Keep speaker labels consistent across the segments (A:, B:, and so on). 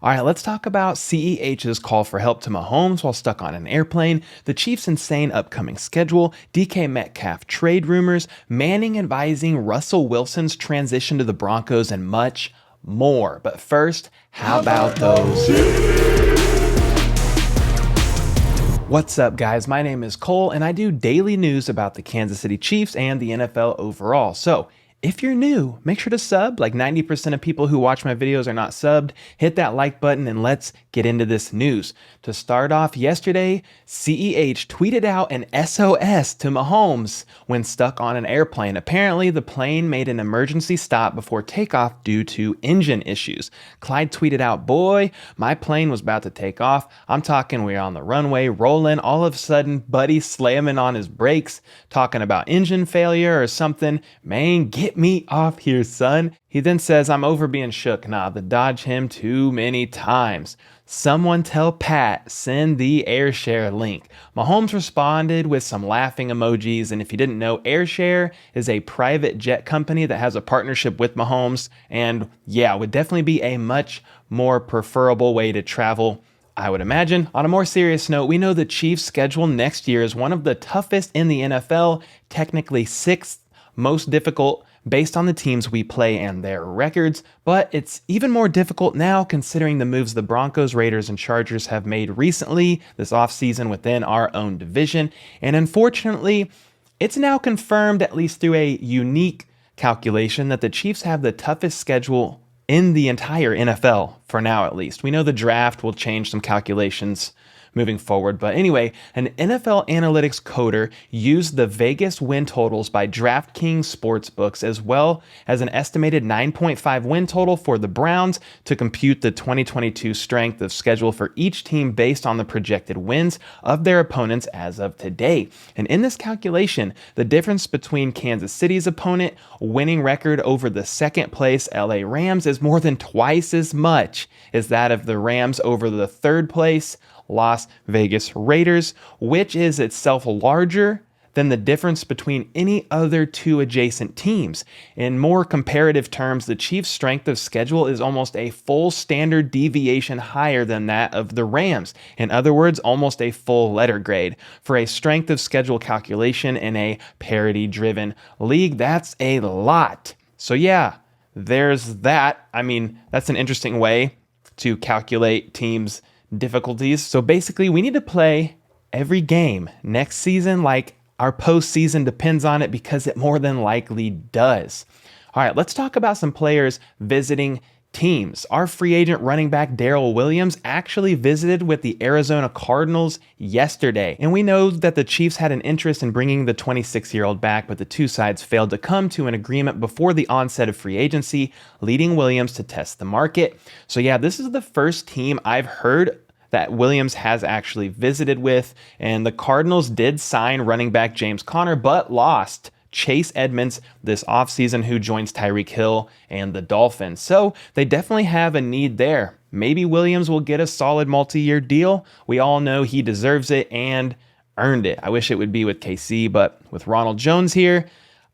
A: All right, let's talk about CEH's call for help to Mahomes while stuck on an airplane, the Chiefs' insane upcoming schedule, DK Metcalf trade rumors, Manning advising Russell Wilson's transition to the Broncos, and much more. But first, how about those? What's up, guys? My name is Cole, and I do daily news about the Kansas City Chiefs and the NFL overall. So, if you're new, make sure to sub. Like 90% of people who watch my videos are not subbed. Hit that like button and let's get into this news. To start off, yesterday, CEH tweeted out an SOS to Mahomes when stuck on an airplane. Apparently, the plane made an emergency stop before takeoff due to engine issues. Clyde tweeted out, "Boy, my plane was about to take off. I'm talking we're on the runway, rolling. All of a sudden, buddy slamming on his brakes, talking about engine failure or something. Man, get me off here, son." He then says, "I'm over being shook. Nah, they dodge him too many times. Someone tell Pat, send the Airshare link." Mahomes responded with some laughing emojis, and if you didn't know, Airshare is a private jet company that has a partnership with Mahomes, and yeah, would definitely be a much more preferable way to travel, I would imagine. On a more serious note, we know the Chiefs' schedule next year is one of the toughest in the NFL, technically sixth most difficult based on the teams we play and their records, but it's even more difficult now considering the moves the Broncos, Raiders, and Chargers have made recently this offseason within our own division. And unfortunately, it's now confirmed, at least through a unique calculation, that the Chiefs have the toughest schedule in the entire NFL, for now at least. We know the draft will change some calculations moving forward. But anyway, an NFL analytics coder used the Vegas win totals by DraftKings Sportsbooks, as well as an estimated 9.5 win total for the Browns, to compute the 2022 strength of schedule for each team based on the projected wins of their opponents as of today. And in this calculation, the difference between Kansas City's opponent winning record over the second place LA Rams is more than twice as much as that of the Rams over the third place Las Vegas Raiders, which is itself larger than the difference between any other two adjacent teams. In more comparative terms, the Chiefs' strength of schedule is almost a full standard deviation higher than that of the Rams. In other words, almost a full letter grade. For a strength of schedule calculation in a parity-driven league, that's a lot. So yeah, there's that. I mean, that's an interesting way to calculate teams' difficulties. So basically, we need to play every game next season like our postseason depends on it, because it more than likely does. All right, let's talk about some players visiting teams. Our free agent running back Darrel Williams actually visited with the Arizona Cardinals yesterday. And we know that the Chiefs had an interest in bringing the 26-year-old back, but the two sides failed to come to an agreement before the onset of free agency, leading Williams to test the market. So yeah, this is the first team I've heard that Williams has actually visited with. And the Cardinals did sign running back James Conner, but lost Chase Edmonds this offseason, who joins Tyreek Hill and the Dolphins. So they definitely have a need there. Maybe Williams will get a solid multi-year deal. We all know he deserves it and earned it. I wish it would be with KC, but with Ronald Jones here,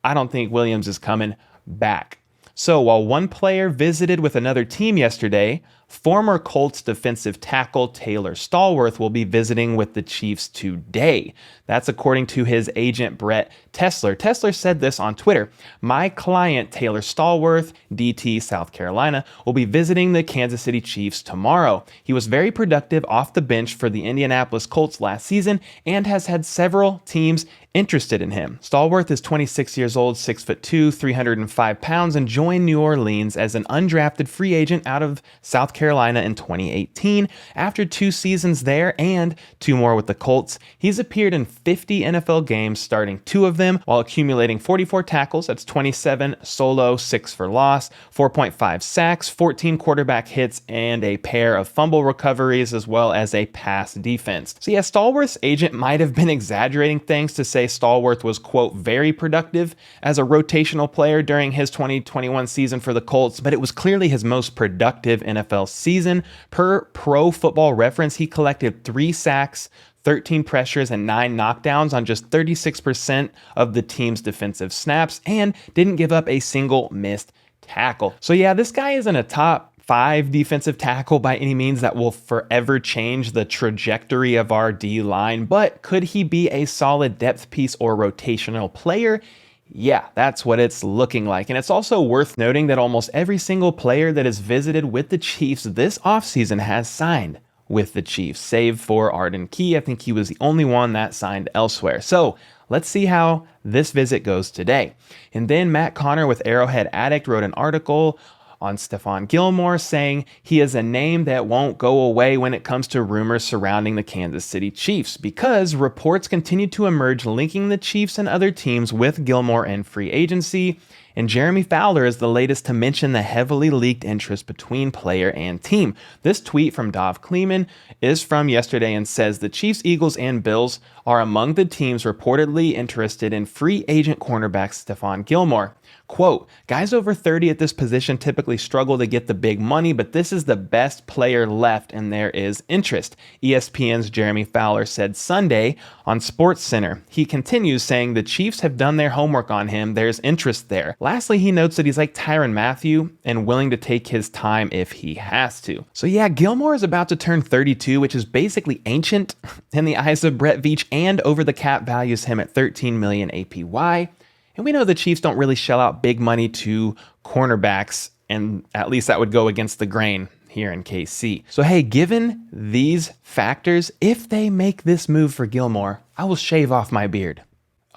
A: I don't think Williams is coming back. So while one player visited with another team yesterday, former Colts defensive tackle Taylor Stallworth will be visiting with the Chiefs today. That's according to his agent, Brett Tessler. Tessler said this on Twitter: "My client, Taylor Stallworth, DT, South Carolina, will be visiting the Kansas City Chiefs tomorrow. He was very productive off the bench for the Indianapolis Colts last season and has had several teams interested in him." Stallworth is 26 years old, 6'2", 305 pounds, and joined New Orleans as an undrafted free agent out of South Carolina in 2018. After 2 seasons there and 2 more with the Colts, he's appeared in 50 NFL games, starting 2 of them while accumulating 44 tackles. That's 27 solo, 6 for loss, 4.5 sacks, 14 quarterback hits, and a pair of fumble recoveries, as well as a pass defense. So yeah, Stallworth's agent might have been exaggerating things to say Stallworth was, quote, very productive as a rotational player during his 2021 season for the Colts, but it was clearly his most productive NFL season. Per Pro Football Reference, he collected 3 sacks, 13 pressures, and 9 knockdowns on just 36% of the team's defensive snaps, and didn't give up a single missed tackle. So yeah, this guy isn't a top 5 defensive tackle by any means that will forever change the trajectory of our D-line, but could he be a solid depth piece or rotational player? Yeah, that's what it's looking like. And it's also worth noting that almost every single player that has visited with the Chiefs this offseason has signed with the Chiefs, save for Arden Key. I think he was the only one that signed elsewhere. So let's see how this visit goes today. And then Matt Connor with Arrowhead Addict wrote an article on Stephon Gilmore saying he is a name that won't go away when it comes to rumors surrounding the Kansas City Chiefs, because reports continue to emerge linking the Chiefs and other teams with Gilmore in free agency. And Jeremy Fowler is the latest to mention the heavily leaked interest between player and team. This tweet from Dov Kleeman is from yesterday and says the Chiefs, Eagles, and Bills are among the teams reportedly interested in free agent cornerback Stephon Gilmore. Quote, guys over 30 at this position typically struggle to get the big money, but this is the best player left and there is interest. ESPN's Jeremy Fowler said Sunday on SportsCenter. He continues saying the Chiefs have done their homework on him. There's interest there. Lastly, he notes that he's like Tyrann Mathieu and willing to take his time if he has to. So yeah, Gilmore is about to turn 32, which is basically ancient in the eyes of Brett Veach, and over the cap values him at $13 million APY. And we know the Chiefs don't really shell out big money to cornerbacks, and at least that would go against the grain here in KC. So hey, given these factors, if they make this move for Gilmore, I will shave off my beard.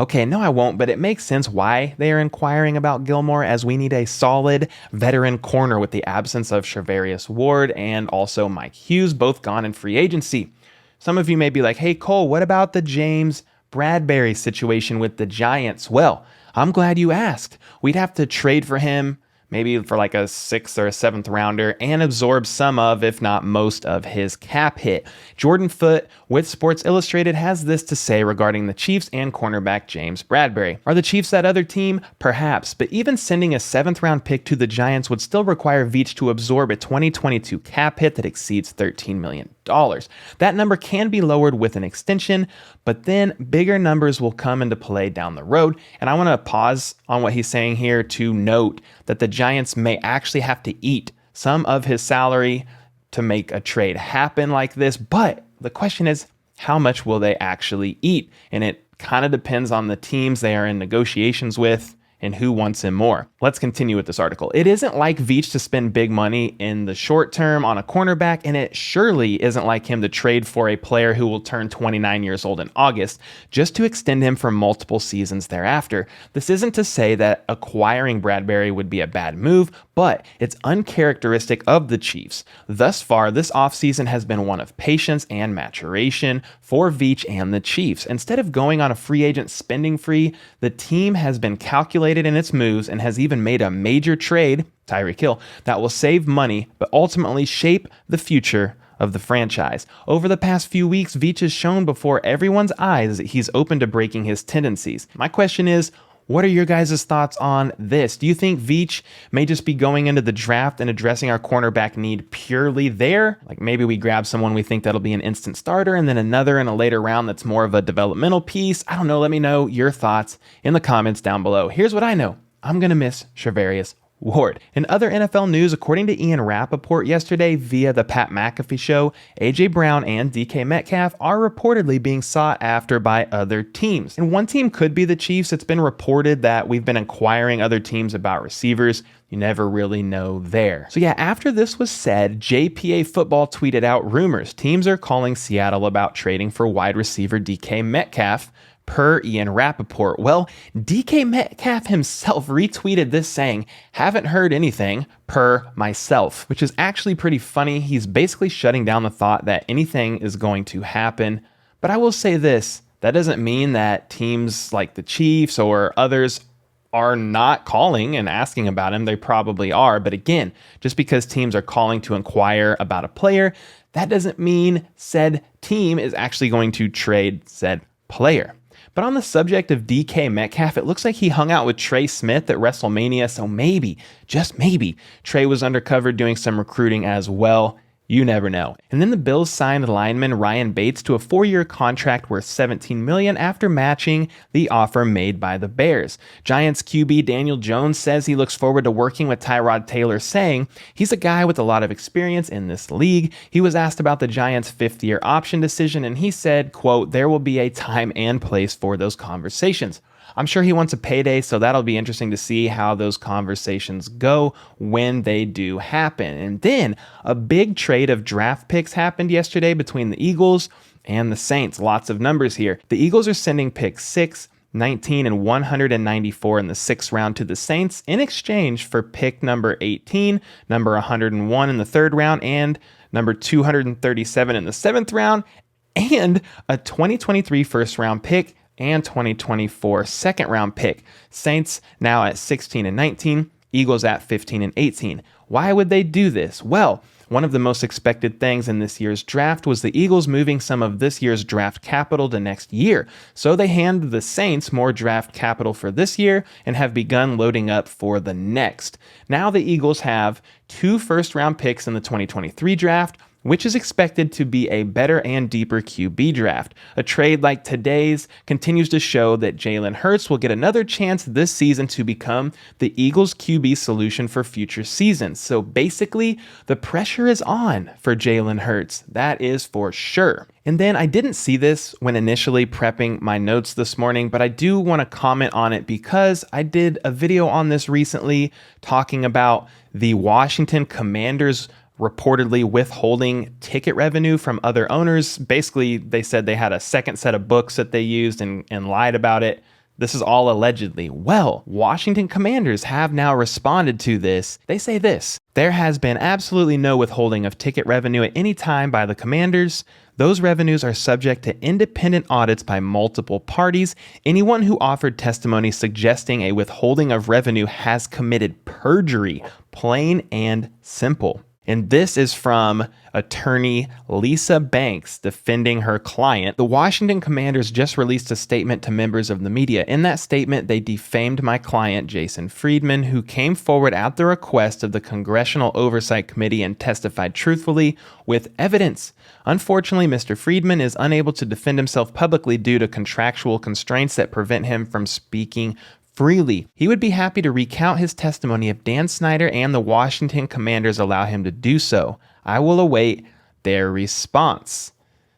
A: Okay, no I won't, but it makes sense why they are inquiring about Gilmore, as we need a solid veteran corner with the absence of Charvarius Ward and also Mike Hughes, both gone in free agency. Some of you may be like, hey Cole, what about the James Bradberry situation with the Giants? Well, I'm glad you asked. We'd have to trade for him, maybe for like a 6th or a 7th rounder, and absorb some of, if not most of, his cap hit. Jordan Foote with Sports Illustrated has this to say regarding the Chiefs and cornerback James Bradberry. Are the Chiefs that other team? Perhaps, but even sending a 7th round pick to the Giants would still require Veach to absorb a 2022 cap hit that exceeds $13 million. That number can be lowered with an extension, but then bigger numbers will come into play down the road. And I want to pause on what he's saying here to note that the Giants may actually have to eat some of his salary to make a trade happen like this. But the question is, how much will they actually eat? And it kind of depends on the teams they are in negotiations with and who wants him more. Let's continue with this article. It isn't like Veach to spend big money in the short term on a cornerback, and it surely isn't like him to trade for a player who will turn 29 years old in August just to extend him for multiple seasons thereafter. This isn't to say that acquiring Bradberry would be a bad move, but it's uncharacteristic of the Chiefs. Thus far, this offseason has been one of patience and maturation for Veach and the Chiefs. Instead of going on a free agent spending spree, the team has been calculated in its moves and has even made a major trade, Tyreek Hill, that will save money but ultimately shape the future of the franchise. Over the past few weeks, Veach has shown before everyone's eyes that he's open to breaking his tendencies. My question is, what are your guys' thoughts on this? Do you think Veach may just be going into the draft and addressing our cornerback need purely there? Like maybe we grab someone we think that'll be an instant starter and then another in a later round that's more of a developmental piece. I don't know. Let me know your thoughts in the comments down below. Here's what I know. I'm going to miss Charvarius Ward. In other NFL news, according to Ian Rappaport yesterday via the Pat McAfee show, AJ Brown and DK Metcalf are reportedly being sought after by other teams. And one team could be the Chiefs. It's been reported that we've been inquiring other teams about receivers. You never really know there. So yeah, after this was said, JPA Football tweeted out rumors. Teams are calling Seattle about trading for wide receiver DK Metcalf, per Ian Rappaport. Well, DK Metcalf himself retweeted this saying, haven't heard anything, per myself, which is actually pretty funny. He's basically shutting down the thought that anything is going to happen. But I will say this, that doesn't mean that teams like the Chiefs or others are not calling and asking about him. They probably are. But again, just because teams are calling to inquire about a player, that doesn't mean said team is actually going to trade said player. But on the subject of DK Metcalf, it looks like he hung out with Trey Smith at WrestleMania, so maybe, just maybe, Trey was undercover doing some recruiting as well. You never know. And then the Bills signed lineman Ryan Bates to a 4-year contract worth $17 million after matching the offer made by the Bears. Giants QB Daniel Jones says he looks forward to working with Tyrod Taylor, saying he's a guy with a lot of experience in this league. He was asked about the Giants' 5th-year option decision, and he said, quote, "There will be a time and place for those conversations." I'm sure he wants a payday, so that'll be interesting to see how those conversations go when they do happen. And then a big trade of draft picks happened yesterday between the Eagles and the Saints. Lots of numbers here. The Eagles are sending picks 6, 19, and 194 in the 6th round to the Saints in exchange for pick number 18, number 101 in the 3rd round, and number 237 in the 7th round, and a 2023 first round pick and 2024 second round pick. Saints now at 16 and 19, Eagles at 15 and 18. Why would they do this? Well, one of the most expected things in this year's draft was the Eagles moving some of this year's draft capital to next year. So they hand the Saints more draft capital for this year and have begun loading up for the next. Now the Eagles have 2 first-round picks in the 2023 draft, which is expected to be a better and deeper QB draft. A trade like today's continues to show that Jalen Hurts will get another chance this season to become the Eagles' QB solution for future seasons. So basically, the pressure is on for Jalen Hurts. That is for sure. And then I didn't see this when initially prepping my notes this morning, but I do want to comment on it because I did a video on this recently talking about the Washington Commanders reportedly withholding ticket revenue from other owners. Basically, they said they had a second set of books that they used and lied about it. This is all allegedly. Well, Washington Commanders have now responded to this. They say this: there has been absolutely no withholding of ticket revenue at any time by the Commanders. Those revenues are subject to independent audits by multiple parties. Anyone who offered testimony suggesting a withholding of revenue has committed perjury, plain and simple. And this is from attorney Lisa Banks defending her client. The Washington Commanders just released a statement to members of the media. In that statement, they defamed my client, Jason Friedman, who came forward at the request of the Congressional Oversight Committee and testified truthfully with evidence. Unfortunately, Mr. Friedman is unable to defend himself publicly due to contractual constraints that prevent him from speaking freely. He would be happy to recount his testimony if Dan Snyder and the Washington Commanders allow him to do so. I will await their response.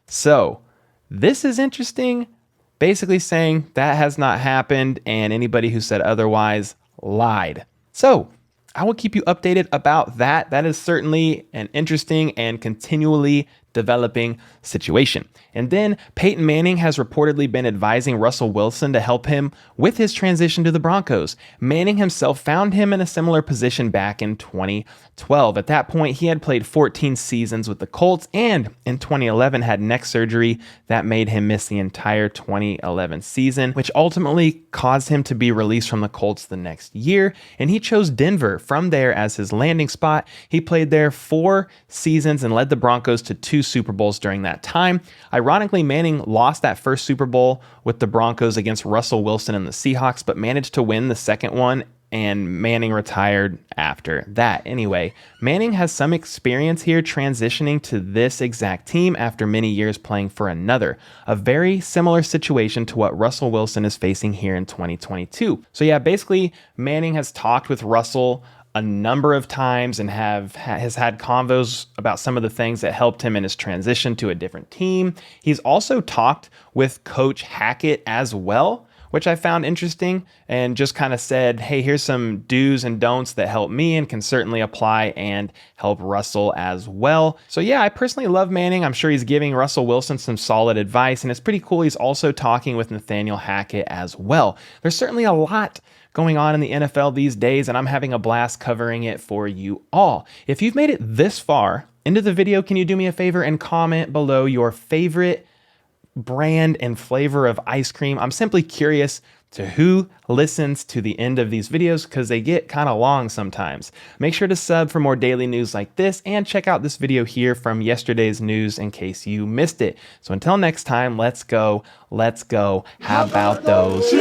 A: So, this is interesting. Basically saying that has not happened, and anybody who said otherwise lied. So, I will keep you updated about that. That is certainly an interesting and continually developing situation. And then Peyton Manning has reportedly been advising Russell Wilson to help him with his transition to the Broncos. Manning himself found him in a similar position back in 2012. At that point, he had played 14 seasons with the Colts and in 2011 had neck surgery that made him miss the entire 2011 season, which ultimately caused him to be released from the Colts the next year. And he chose Denver from there as his landing spot. He played there 4 seasons and led the Broncos to 2 Super Bowls during that time. Ironically, Manning lost that first Super Bowl with the Broncos against Russell Wilson and the Seahawks, but managed to win the second one, and Manning retired after that. Anyway, Manning has some experience here transitioning to this exact team after many years playing for another. A very similar situation to what Russell Wilson is facing here in 2022. So yeah, basically, Manning has talked with Russell a number of times and has had convos about some of the things that helped him in his transition to a different team. He's also talked with Coach Hackett as well, which I found interesting, and just kind of said, hey, here's some do's and don'ts that help me and can certainly apply and help Russell as well. So yeah, I personally love Manning. I'm sure he's giving Russell Wilson some solid advice, and it's pretty cool he's also talking with Nathaniel Hackett as well. There's certainly a lot going on in the NFL these days, and I'm having a blast covering it for you all. If you've made it this far into the video, can you do me a favor and comment below your favorite brand and flavor of ice cream? I'm simply curious to who listens to the end of these videos because they get kind of long sometimes. Make sure to sub for more daily news like this and check out this video here from yesterday's news in case you missed it. So until next time, let's go. How about those